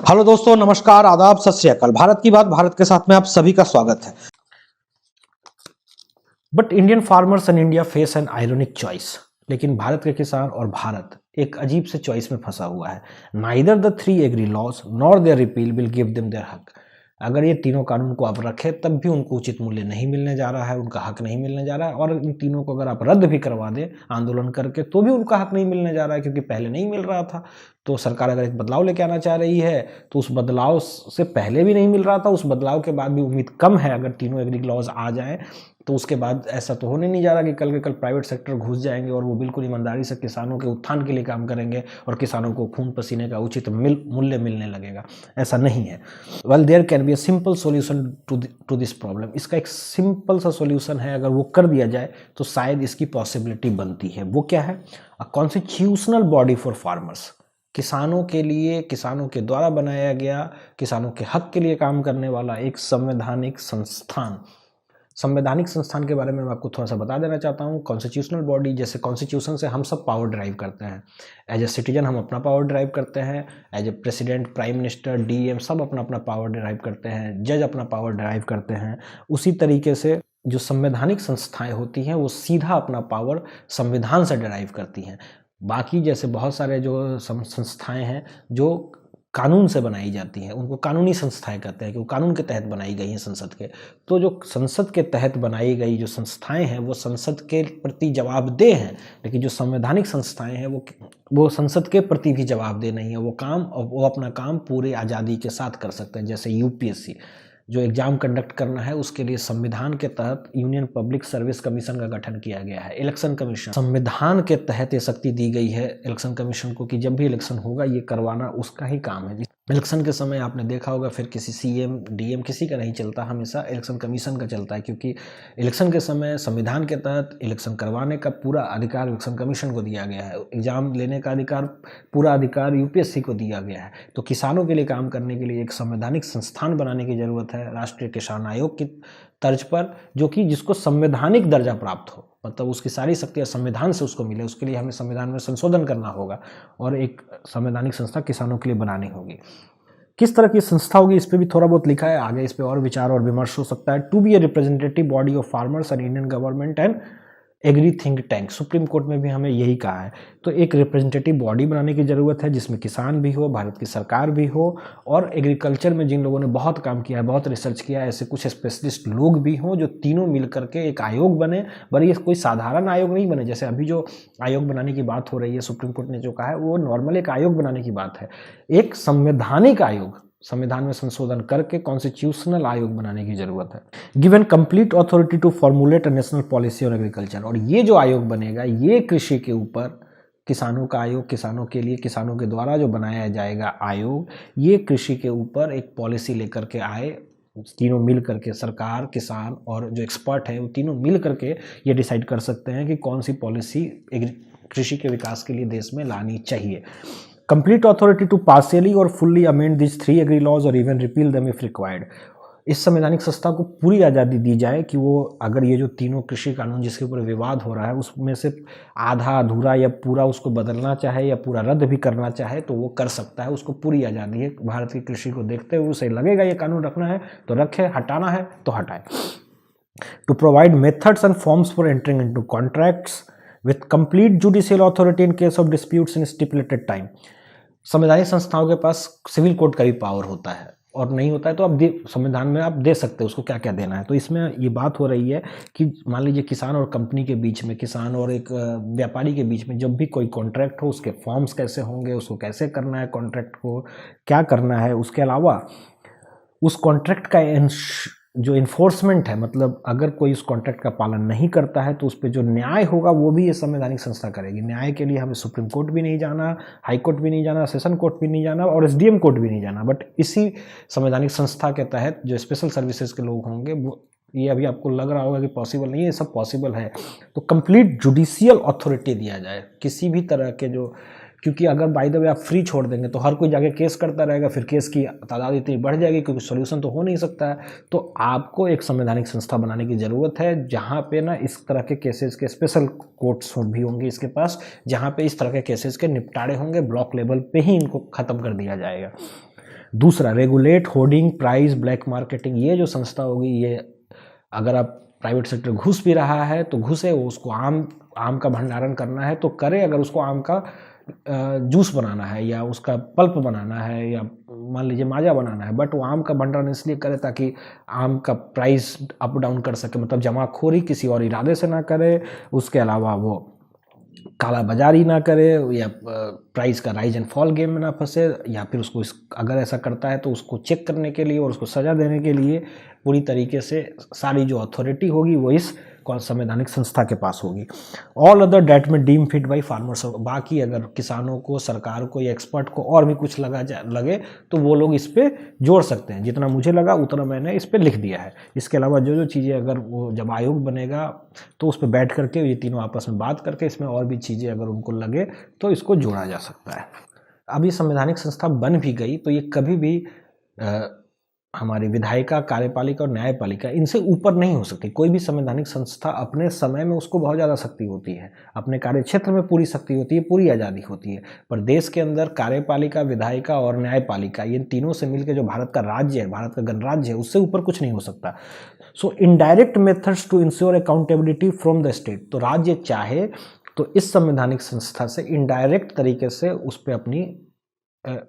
Hello दोस्तों, नमस्कार, आदाब, सत श्री अकाल। भारत की बात, भारत के साथ में आप सभी का स्वागत है। But Indian farmers and India face N ironic choice. लेकिन भारत के किसान और भारत एक अजीब से चॉइस में फंसा हुआ है। Neither the three agri laws nor their repeal will give them their हक। अगर ये तीनों कानून को आप रखें तब भी उनको उचित मूल्य नहीं मिलने जा रहा है, उनका हक नहीं मिलने जा रहा है। और इन तीनों को अगर आप रद्द भी करवा दें आंदोलन करके तो भी उनका हक नहीं मिलने जा रहा है, क्योंकि पहले नहीं मिल रहा था। तो सरकार अगर एक बदलाव लेके आना चाह रही है तो उस बदलाव से पहले भी नहीं मिल रहा था, उस बदलाव के बाद भी उम्मीद कम है। अगर तीनों एग्री लॉज आ जाएं तो उसके बाद ऐसा तो होने नहीं जा रहा कि कल के कल प्राइवेट सेक्टर घुस जाएंगे और वो बिल्कुल ईमानदारी से किसानों के उत्थान के लिए काम करेंगे और किसानों को खून पसीने का उचित मूल्य मिलने लगेगा। ऐसा नहीं है। Well, there can be a simple solution to this problem. इसका एक सिंपल सा सॉल्यूशन है, अगर वो कर दिया जाए तो शायद इसकी पॉसिबिलिटी बनती है। वो क्या है? A constitutional body for farmers. किसानों के लिए, किसानों के द्वारा बनाया गया, किसानों के हक के लिए काम करने वाला एक संवैधानिक संस्थान। संवैधानिक संस्थान के बारे में मैं आपको थोड़ा सा बता देना चाहता हूँ। कॉन्स्टिट्यूशनल बॉडी, जैसे कॉन्स्टिट्यूशन से हम सब पावर ड्राइव करते हैं। एज ए सिटीजन हम अपना पावर ड्राइव करते हैं, as a president, prime minister, DM सब अपना अपना पावर ड्राइव करते हैं, जज अपना पावर ड्राइव करते हैं। उसी तरीके से जो संवैधानिक संस्थाएं होती हैं वो सीधा अपना पावर संविधान से ड्राइव करती हैं। बाकी जैसे बहुत सारे जो संस्थाएं हैं जो कानून से बनाई जाती हैं उनको कानूनी संस्थाएं कहते हैं, कि वो कानून के तहत बनाई गई हैं संसद के। तो जो संसद के तहत बनाई गई जो संस्थाएं हैं वो संसद के प्रति जवाबदेह हैं, लेकिन जो संवैधानिक संस्थाएं हैं वो संसद के प्रति भी जवाबदेह नहीं है। वो अपना काम पूरे आज़ादी के साथ कर सकते हैं। जैसे यूपीएससी जो एग्जाम कंडक्ट करना है उसके लिए संविधान के तहत यूनियन पब्लिक सर्विस कमीशन का गठन किया गया है। इलेक्शन कमीशन, संविधान के तहत ये शक्ति दी गई है इलेक्शन कमीशन को कि जब भी इलेक्शन होगा ये करवाना उसका ही काम है। इलेक्शन के समय आपने देखा होगा फिर किसी सीएम डीएम किसी का नहीं चलता, हमेशा इलेक्शन कमीशन का चलता है, क्योंकि इलेक्शन के समय संविधान के तहत इलेक्शन करवाने का पूरा अधिकार इलेक्शन कमीशन को दिया गया है। एग्जाम लेने का अधिकार, पूरा अधिकार यूपीएससी को दिया गया है। तो किसानों के लिए काम करने के लिए एक संवैधानिक संस्थान बनाने की जरूरत है, राष्ट्रीय किसान आयोग की तर्ज पर, जो कि जिसको संवैधानिक दर्जा प्राप्त हो, मतलब उसकी सारी शक्तियाँ संविधान से उसको मिले। उसके लिए हमें संविधान में संशोधन करना होगा और एक संवैधानिक संस्था किसानों के लिए बनानी होगी। किस तरह की संस्था होगी इस पर भी थोड़ा बहुत लिखा है, आगे इस पर और विचार और विमर्श हो सकता है। To be a representative body of farmers and Indian government and agri think tank. Supreme court में भी हमें यही कहा है। तो एक रिप्रेजेंटेटिव बॉडी बनाने की ज़रूरत है जिसमें किसान भी हो, भारत की सरकार भी हो, और एग्रीकल्चर में जिन लोगों ने बहुत काम किया है, बहुत रिसर्च किया है, ऐसे कुछ स्पेशलिस्ट लोग भी हों, जो तीनों मिल करके एक आयोग बने। पर ये कोई साधारण आयोग नहीं बने। जैसे अभी जो आयोग बनाने की बात हो रही है, सुप्रीम कोर्ट ने जो कहा है वो नॉर्मल एक आयोग बनाने की बात है। एक संवैधानिक आयोग, संविधान में संशोधन करके कॉन्स्टिट्यूशनल आयोग बनाने की जरूरत है। Given complete authority to formulate a national policy on agriculture. और ये जो आयोग बनेगा ये कृषि के ऊपर, किसानों का आयोग, किसानों के लिए, किसानों के द्वारा जो बनाया जाएगा आयोग, ये कृषि के ऊपर एक पॉलिसी लेकर के आए। तीनों मिल करके, सरकार, किसान और जो एक्सपर्ट है वो तीनों मिल करके ये डिसाइड कर सकते हैं कि कौन सी पॉलिसी कृषि के विकास के लिए देश में लानी चाहिए। कंप्लीट अथॉरिटी टू पार्शियली और fully amend this three agri laws और even repeal them if required. इस संवैधानिक संस्था को पूरी आज़ादी दी जाए कि वो अगर ये जो तीनों कृषि कानून जिसके ऊपर विवाद हो रहा है उसमें से आधा अधूरा या पूरा उसको बदलना चाहे या पूरा रद्द भी करना चाहे तो वो कर सकता है। उसको पूरी आज़ादी है। भारत की कृषि को देखते हुए उसे लगेगा ये कानून रखना है तो रखे, हटाना है तो हटाए। To provide methods and forms for entering into contracts with complete judicial authority in case of disputes in stipulated time. संवैधानिक संस्थाओं के पास सिविल कोर्ट का भी पावर होता है, और नहीं होता है तो आप संविधान में आप दे सकते हो उसको क्या क्या देना है। तो इसमें ये बात हो रही है कि मान लीजिए किसान और कंपनी के बीच में, किसान और एक व्यापारी के बीच में जब भी कोई कॉन्ट्रैक्ट हो, उसके फॉर्म्स कैसे होंगे, उसको कैसे करना है, कॉन्ट्रैक्ट को क्या करना है। उसके अलावा उस कॉन्ट्रैक्ट का जो इन्फोर्समेंट है, मतलब अगर कोई उस कॉन्ट्रैक्ट का पालन नहीं करता है तो उस पर जो न्याय होगा वो भी ये संवैधानिक संस्था करेगी। न्याय के लिए हमें सुप्रीम कोर्ट भी नहीं जाना, हाई कोर्ट भी नहीं जाना, सेशन कोर्ट भी नहीं जाना और एसडीएम कोर्ट भी नहीं जाना। बट इसी संवैधानिक संस्था के तहत जो स्पेशल सर्विसेज के लोग होंगे, वो ये अभी आपको लग रहा होगा कि पॉसिबल नहीं है, ये सब पॉसिबल है। तो कंप्लीट जुडिशियल अथॉरिटी दिया जाए किसी भी तरह के जो, क्योंकि अगर बाय द वे आप फ्री छोड़ देंगे तो हर कोई जाके केस करता रहेगा, फिर केस की तादाद इतनी बढ़ जाएगी क्योंकि सॉल्यूशन तो हो नहीं सकता है। तो आपको एक संवैधानिक संस्था बनाने की ज़रूरत है जहाँ पे ना इस तरह के केसेस के स्पेशल कोर्ट्स भी होंगे इसके पास, जहाँ पे इस तरह के केसेस के निपटारे होंगे। ब्लॉक लेवल पे ही इनको ख़त्म कर दिया जाएगा। दूसरा, regulate hoarding, price, black marketing. ये जो संस्था होगी, ये अगर आप प्राइवेट सेक्टर घुस भी रहा है तो घुसे, उसको आम का भंडारण करना है तो करे। अगर उसको आम का जूस बनाना है या उसका पल्प बनाना है या मान लीजिए माजा बनाना है, बट वो आम का भंडारण इसलिए करे ताकि आम का प्राइस अप डाउन कर सके, मतलब जमाखोरी किसी और इरादे से ना करे। उसके अलावा वो काला बाजारी ना करे या प्राइस का राइज एंड फॉल गेम में ना फंसे, या फिर उसको अगर ऐसा करता है तो उसको चेक करने के लिए और उसको सज़ा देने के लिए पूरी तरीके से सारी जो अथॉरिटी होगी वो इस संवैधानिक संस्था के पास होगी। ऑल अदर डेट में डीम फिट बाई फार्मर्स। बाकी अगर किसानों को, सरकार को या एक्सपर्ट को और भी कुछ लगे तो वो लोग इस पर जोड़ सकते हैं। जितना मुझे लगा उतना मैंने इस पर लिख दिया है। इसके अलावा जो जो चीज़ें अगर वो जब आयोग बनेगा तो उस पर बैठ करके ये तीनों आपस में बात करके इसमें और भी चीज़ें अगर उनको लगे तो इसको जोड़ा जा सकता है। अब ये संवैधानिक संस्था बन भी गई तो ये कभी भी हमारी विधायिका, कार्यपालिका और न्यायपालिका इनसे ऊपर नहीं हो सकती। कोई भी संवैधानिक संस्था अपने समय में उसको बहुत ज़्यादा शक्ति होती है, अपने कार्य क्षेत्र में पूरी शक्ति होती है, पूरी आज़ादी होती है। पर देश के अंदर कार्यपालिका, विधायिका और न्यायपालिका, ये तीनों से मिलकर जो भारत का राज्य है, भारत का गणराज्य है, उससे ऊपर कुछ नहीं हो सकता। So indirect methods to ensure accountability from the state. तो राज्य चाहे तो इस संवैधानिक संस्था से इनडायरेक्ट तरीके से उस पर अपनी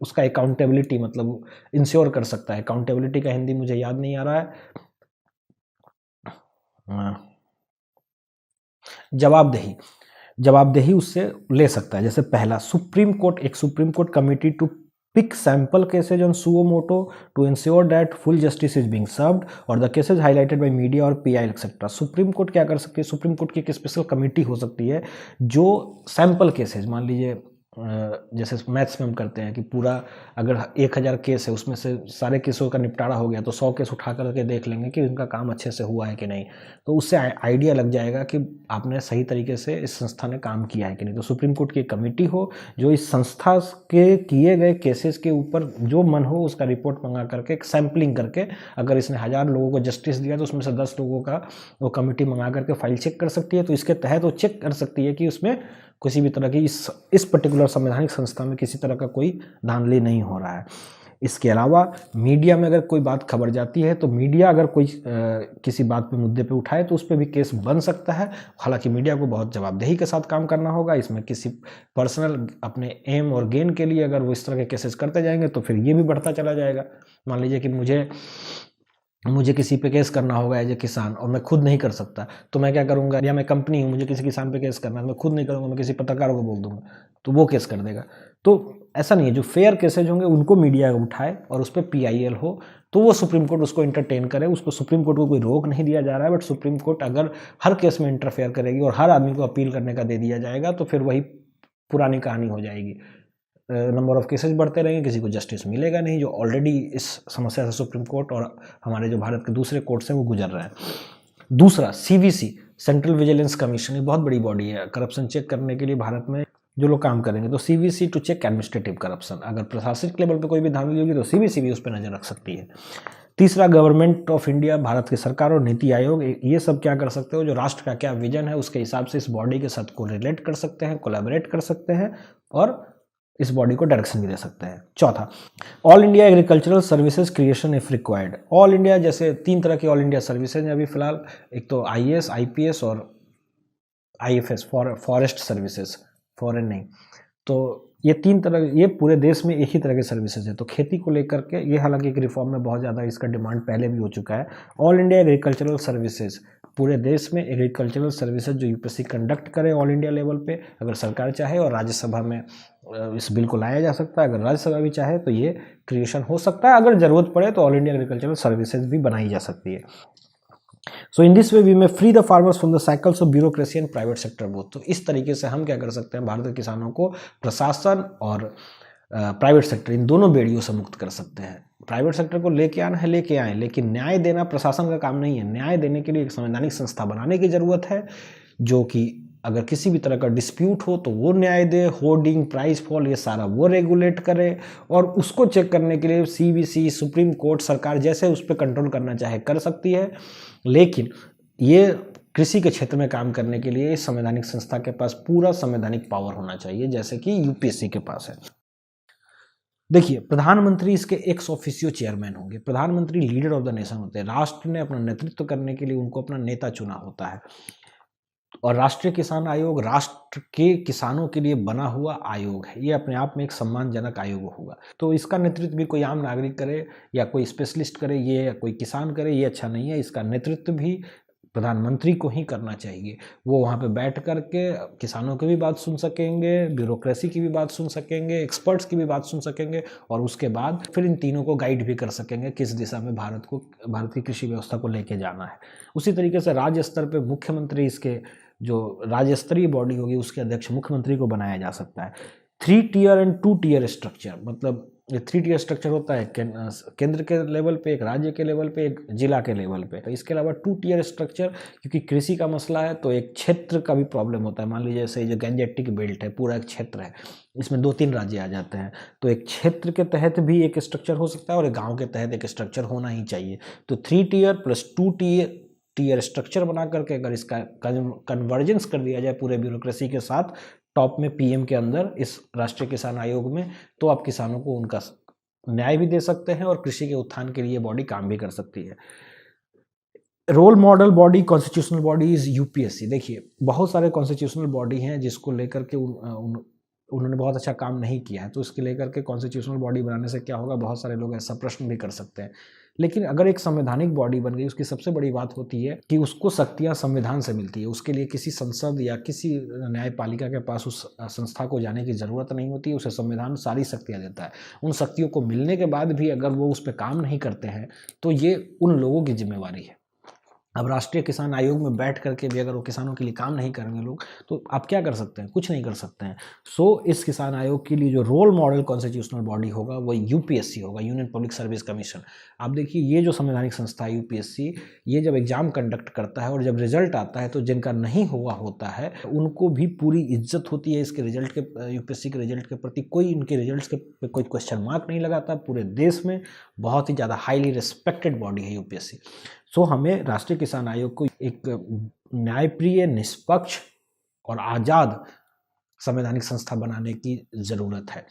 उसका अकाउंटेबिलिटी मतलब इंश्योर कर सकता है। अकाउंटेबिलिटी का हिंदी मुझे याद नहीं आ रहा है, जवाबदेही उससे ले सकता है। जैसे पहला, supreme court committee to pick sample cases on suo moto to ensure that full justice is being served or the cases highlighted by media और PI etc. सुप्रीम कोर्ट क्या कर सकती है? सुप्रीम कोर्ट की एक स्पेशल कमेटी हो सकती है जो सैंपल केसेज, मान लीजिए जैसे मैथ्स में हम करते हैं कि पूरा अगर 1000 केस है उसमें से सारे केसों का निपटारा हो गया तो 100 केस उठा करके देख लेंगे कि उनका काम अच्छे से हुआ है कि नहीं। तो उससे आइडिया लग जाएगा कि आपने सही तरीके से इस संस्था ने काम किया है कि नहीं। तो सुप्रीम कोर्ट की एक कमेटी हो जो इस संस्था के किए गए केसेस के ऊपर जो मन हो उसका रिपोर्ट मंगा करके सैम्पलिंग करके, अगर इसने 1000 लोगों को जस्टिस दिया तो उसमें से 10 लोगों का वो कमेटी मंगा करके फाइल चेक कर सकती है। तो इसके तहत वो चेक कर सकती है कि उसमें किसी भी तरह की इस पर्टिकुलर संवैधानिक संस्था में किसी तरह का कोई धांधली नहीं हो रहा है। इसके अलावा मीडिया में अगर कोई बात खबर जाती है तो मीडिया अगर कोई किसी बात पे मुद्दे पे उठाए तो उस पर भी केस बन सकता है। हालांकि मीडिया को बहुत जवाबदेही के साथ काम करना होगा। इसमें किसी पर्सनल अपने एम और गेन के लिए अगर वो इस तरह के केसेस करते जाएंगे तो फिर ये भी बढ़ता चला जाएगा। मान लीजिए कि मुझे किसी पे केस करना होगा एज ए किसान और मैं खुद नहीं कर सकता तो मैं क्या करूंगा, या मैं कंपनी हूँ, मुझे किसी किसान पे केस करना है, मैं खुद नहीं करूंगा, मैं किसी पत्रकार को बोल दूंगा तो वो केस कर देगा। तो ऐसा नहीं है, जो फेयर केसेज होंगे उनको मीडिया उठाए और उस पर PIL हो तो वो सुप्रीम कोर्ट उसको इंटरटेन करे। उसको सुप्रीम कोर्ट को कोई रोक नहीं दिया जा रहा है, बट सुप्रीम कोर्ट अगर हर केस में इंटरफेयर करेगी और हर आदमी को अपील करने का दे दिया जाएगा तो फिर वही पुरानी कहानी हो जाएगी। नंबर ऑफ केसेस बढ़ते रहेंगे, किसी को जस्टिस मिलेगा नहीं, जो ऑलरेडी इस समस्या से सुप्रीम कोर्ट और हमारे जो भारत के दूसरे कोर्ट से वो गुजर रहे हैं। दूसरा, CVC, सेंट्रल विजिलेंस कमीशन, ये बहुत बड़ी बॉडी है करप्शन चेक करने के लिए भारत में जो लोग काम करेंगे। तो CVC to check administrative corruption, अगर प्रशासनिक लेवल पर कोई भी धांधली होगी तो CVC भी उस पर नजर रख सकती है। तीसरा, गवर्नमेंट ऑफ इंडिया, भारत की सरकार और नीति आयोग, ये सब क्या कर सकते हो, जो राष्ट्र का क्या विजन है उसके हिसाब से इस बॉडी के साथ को रिलेट कर सकते हैं, कोलैबोरेट कर सकते हैं और इस बॉडी को डायरेक्शन भी दे सकते हैं। चौथा, all India agricultural services creation if required. All India, जैसे 3 तरह की ऑल इंडिया सर्विसेज हैं अभी फिलहाल, एक तो IAS, IPS और IFS, फॉरेस्ट सर्विसेज, फॉरेन नहीं। तो ये 3 तरह, ये पूरे देश में एक ही तरह की सर्विसेज है। तो खेती को लेकर के ये हालांकि एक रिफॉर्म में बहुत ज़्यादा इसका डिमांड पहले भी हो चुका है। ऑल इंडिया एग्रीकल्चरल सर्विसेज, पूरे देश में एग्रीकल्चरल सर्विसेज जो UPSC कंडक्ट करे ऑल इंडिया लेवल पे, अगर सरकार चाहे और राज्यसभा में इस बिल को लाया जा सकता है, अगर राज्यसभा भी चाहे तो ये क्रिएशन हो सकता है। अगर जरूरत पड़े तो ऑल इंडिया एग्रीकल्चरल सर्विसेज भी बनाई जा सकती है। So in this way we may free the farmers from the cycles of bureaucracy and private sector both. तो इस तरीके से हम क्या कर सकते हैं, भारत के किसानों को प्रशासन और प्राइवेट सेक्टर, इन दोनों बेड़ियों से मुक्त कर सकते हैं। प्राइवेट सेक्टर को लेके आना है, लेके आए, लेकिन न्याय देना प्रशासन का काम नहीं है। न्याय देने के लिए एक संवैधानिक संस्था बनाने की जरूरत है जो कि अगर किसी भी तरह का डिस्प्यूट हो तो वो न्याय दे, होर्डिंग, प्राइस फॉल, ये सारा वो रेगुलेट करे और उसको चेक करने के लिए CVC, सुप्रीम कोर्ट, सरकार जैसे उस पर कंट्रोल करना चाहे कर सकती है। लेकिन ये कृषि के क्षेत्र में काम करने के लिए इस संवैधानिक संस्था के पास पूरा संवैधानिक पावर होना चाहिए, जैसे कि UPSC के पास है। देखिए, प्रधानमंत्री इसके एक्स ऑफिशियो चेयरमैन होंगे। प्रधानमंत्री लीडर ऑफ द नेशन होते हैं। राष्ट्र ने अपना नेतृत्व करने के लिए उनको अपना नेता चुना होता है। और राष्ट्रीय किसान आयोग राष्ट्र के किसानों के लिए बना हुआ आयोग है। ये अपने आप में एक सम्मानजनक आयोग होगा। तो इसका नेतृत्व भी कोई आम नागरिक करे या कोई स्पेशलिस्ट करे, ये या कोई किसान करे, ये अच्छा नहीं है। इसका नेतृत्व भी प्रधानमंत्री को ही करना चाहिए। वो वहाँ पे बैठ कर के किसानों की भी बात सुन सकेंगे, ब्यूरोक्रेसी की भी बात सुन सकेंगे, एक्सपर्ट्स की भी बात सुन सकेंगे, और उसके बाद फिर इन तीनों को गाइड भी कर सकेंगे किस दिशा में भारत की कृषि व्यवस्था को लेके जाना है। उसी तरीके से राज्य स्तर पे मुख्यमंत्री, इसके जो राज्य स्तरीय बॉडी होगी उसके अध्यक्ष मुख्यमंत्री को बनाया जा सकता है। 3 टियर एंड 2 टियर स्ट्रक्चर, मतलब 3 टियर स्ट्रक्चर होता है केंद्र के लेवल पे, एक राज्य के लेवल पे, एक जिला के लेवल पे। तो इसके अलावा 2 टियर स्ट्रक्चर, क्योंकि कृषि का मसला है तो एक क्षेत्र का भी प्रॉब्लम होता है। मान लीजिए जैसे जो गैंजेटिक बेल्ट है, पूरा एक क्षेत्र है, इसमें 2-3 राज्य आ जाते हैं, तो एक क्षेत्र के तहत भी एक स्ट्रक्चर हो सकता है और एक गाँव के तहत एक स्ट्रक्चर होना ही चाहिए। तो 3 टियर प्लस 2 टियर स्ट्रक्चर बना करके अगर इसका कन्वर्जेंस कर दिया जाए पूरे ब्यूरोक्रेसी के साथ, टॉप में पीएम के अंदर इस राष्ट्रीय किसान आयोग में, तो आप किसानों को उनका न्याय भी दे सकते हैं और कृषि के उत्थान के लिए बॉडी काम भी कर सकती है। Role model body, constitutional body is UPSC. देखिए, बहुत सारे कॉन्स्टिट्यूशनल बॉडी हैं जिसको लेकर के उन्होंने बहुत अच्छा काम नहीं किया है, तो इसके लेकर के कॉन्स्टिट्यूशनल बॉडी बनाने से क्या होगा, बहुत सारे लोग ऐसा प्रश्न भी कर सकते हैं। लेकिन अगर एक संवैधानिक बॉडी बन गई, उसकी सबसे बड़ी बात होती है कि उसको शक्तियां संविधान से मिलती है। उसके लिए किसी संसद या किसी न्यायपालिका के पास उस संस्था को जाने की ज़रूरत नहीं होती। उसे संविधान सारी शक्तियां देता है। उन शक्तियों को मिलने के बाद भी अगर वो उस पर काम नहीं करते हैं तो ये उन लोगों की जिम्मेवारी है। अब राष्ट्रीय किसान आयोग में बैठ करके भी अगर वो किसानों के लिए काम नहीं करेंगे लोग, तो आप क्या कर सकते हैं? कुछ नहीं कर सकते हैं। सो इस किसान आयोग के लिए जो रोल मॉडल कॉन्स्टिट्यूशनल बॉडी होगा वो यूपीएससी होगा, यूनियन पब्लिक सर्विस कमीशन। आप देखिए, ये जो संवैधानिक संस्था है यूपीएससी, ये जब एग्जाम कंडक्ट करता है और जब रिजल्ट आता है तो जिनका नहीं हुआ होता है उनको भी पूरी इज्जत होती है इसके रिजल्ट के, यूपीएससी के रिजल्ट के प्रति कोई इनके रिजल्ट के कोई क्वेश्चन मार्क नहीं लगाता। पूरे देश में बहुत ही ज़्यादा हाईली रिस्पेक्टेड बॉडी है यूपीएससी। सो हमें राष्ट्रीय किसान आयोग को एक न्यायप्रिय, निष्पक्ष और आज़ाद संवैधानिक संस्था बनाने की ज़रूरत है।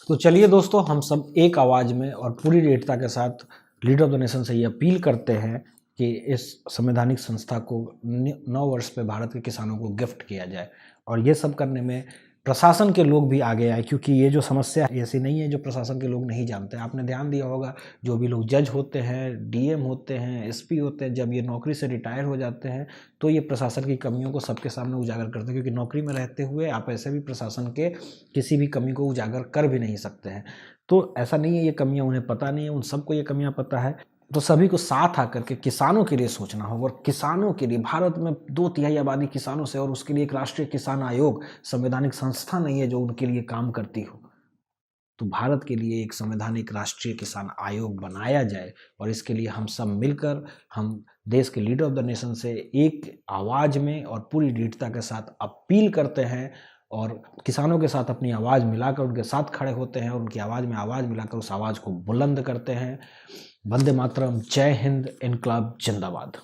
तो चलिए दोस्तों, हम सब एक आवाज़ में और पूरी दृढ़ता के साथ लीडर ऑफ द नेशन से ये अपील करते हैं कि इस संवैधानिक संस्था को 9 वर्ष पे भारत के किसानों को गिफ्ट किया जाए। और ये सब करने में प्रशासन के लोग भी आगे आए, क्योंकि ये जो समस्या ऐसी नहीं है जो प्रशासन के लोग नहीं जानते। आपने ध्यान दिया होगा, जो भी लोग जज होते हैं, डीएम होते हैं, एसपी होते हैं, जब ये नौकरी से रिटायर हो जाते हैं तो ये प्रशासन की कमियों को सबके सामने उजागर करते हैं, क्योंकि नौकरी में रहते हुए आप ऐसे भी प्रशासन के किसी भी कमी को उजागर कर भी नहीं सकते हैं। तो ऐसा नहीं है ये कमियाँ उन्हें पता नहीं है, उन सबको ये कमियाँ पता है। तो सभी को साथ आकर के किसानों के लिए सोचना होगा, और किसानों के लिए, भारत में 2/3 आबादी किसानों से, और उसके लिए एक राष्ट्रीय किसान आयोग संवैधानिक संस्था नहीं है जो उनके लिए काम करती हो। तो भारत के लिए एक संवैधानिक राष्ट्रीय किसान आयोग बनाया जाए, और इसके लिए हम सब मिलकर, हम देश के लीडर ऑफ द नेशन से एक आवाज़ में और पूरी दृढ़ता के साथ अपील करते हैं, और किसानों के साथ अपनी आवाज़ मिलाकर उनके साथ खड़े होते हैं, और उनकी आवाज़ में आवाज़ मिलाकर उस आवाज़ को बुलंद करते हैं। वंदे मातरम, जय हिंद, इनकलाब जिंदाबाद।